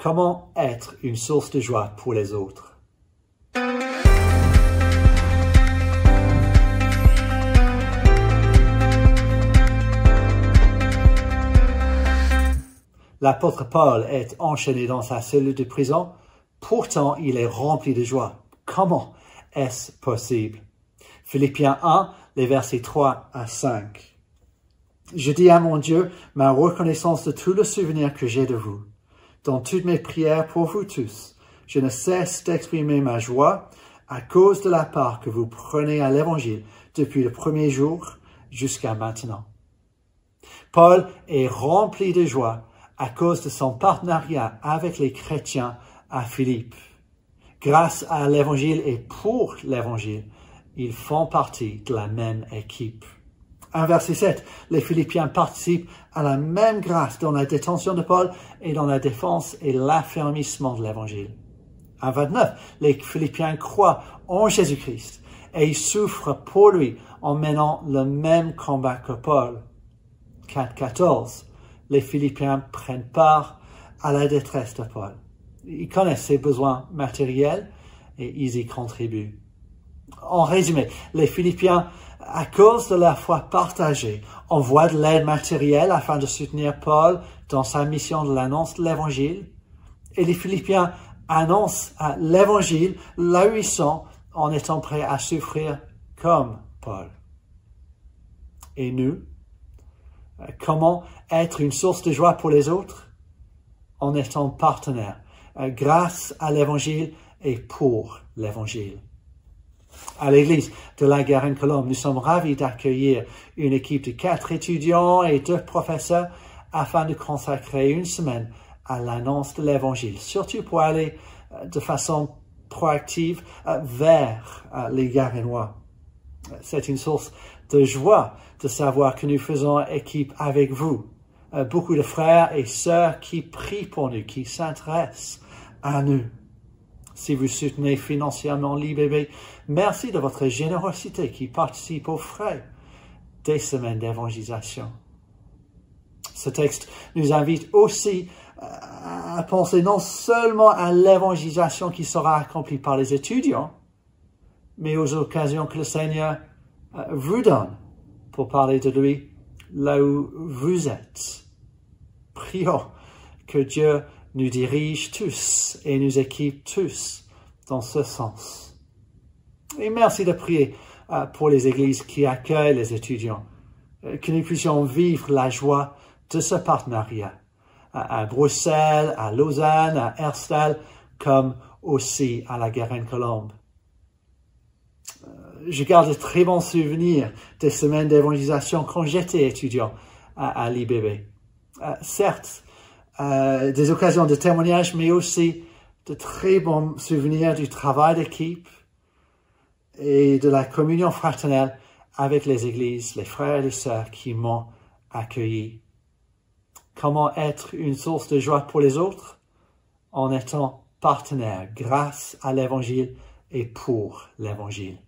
Comment être une source de joie pour les autres? L'apôtre Paul est enchaîné dans sa cellule de prison, pourtant il est rempli de joie. Comment est-ce possible? Philippiens 1, les versets 3 à 5. Je dis à mon Dieu ma reconnaissance de tout le souvenir que j'ai de vous. Dans toutes mes prières pour vous tous, je ne cesse d'exprimer ma joie à cause de la part que vous prenez à l'Évangile depuis le premier jour jusqu'à maintenant. Paul est rempli de joie à cause de son partenariat avec les chrétiens à Philippe. Grâce à l'Évangile et pour l'Évangile, ils font partie de la même équipe. 1 verset 7, les Philippiens participent à la même grâce dans la détention de Paul et dans la défense et l'affermissement de l'Évangile. 1 29, les Philippiens croient en Jésus-Christ et ils souffrent pour lui en menant le même combat que Paul. 4 14, les Philippiens prennent part à la détresse de Paul. Ils connaissent ses besoins matériels et ils y contribuent. En résumé, les Philippiens, à cause de la foi partagée, envoient de l'aide matérielle afin de soutenir Paul dans sa mission de l'annonce de l'Évangile. Et les Philippiens annoncent l'Évangile là où ils sont en étant prêts à souffrir comme Paul. Et nous, comment être une source de joie pour les autres? En étant partenaires, grâce à l'Évangile et pour l'Évangile. À l'église de la Garenne-Colombe, nous sommes ravis d'accueillir une équipe de 4 étudiants et 2 professeurs afin de consacrer une semaine à l'annonce de l'Évangile, surtout pour aller de façon proactive vers les Garennois. C'est une source de joie de savoir que nous faisons équipe avec vous. Beaucoup de frères et sœurs qui prient pour nous, qui s'intéressent à nous. Si vous soutenez financièrement l'IBB, merci de votre générosité qui participe aux frais des semaines d'évangélisation. Ce texte nous invite aussi à penser non seulement à l'évangélisation qui sera accomplie par les étudiants, mais aux occasions que le Seigneur vous donne pour parler de lui là où vous êtes. Prions que Dieu nous dirige tous et nous équipe tous dans ce sens. Et merci de prier pour les églises qui accueillent les étudiants, que nous puissions vivre la joie de ce partenariat à Bruxelles, à Lausanne, à Herstal, comme aussi à la Garenne-Colombe. Je garde de très bons souvenirs des semaines d'évangélisation quand j'étais étudiant à l'IBB. Certes, des occasions de témoignage, mais aussi de très bons souvenirs du travail d'équipe et de la communion fraternelle avec les églises, les frères et les sœurs qui m'ont accueilli. Comment être une source de joie pour les autres? En étant partenaire grâce à l'Évangile et pour l'Évangile.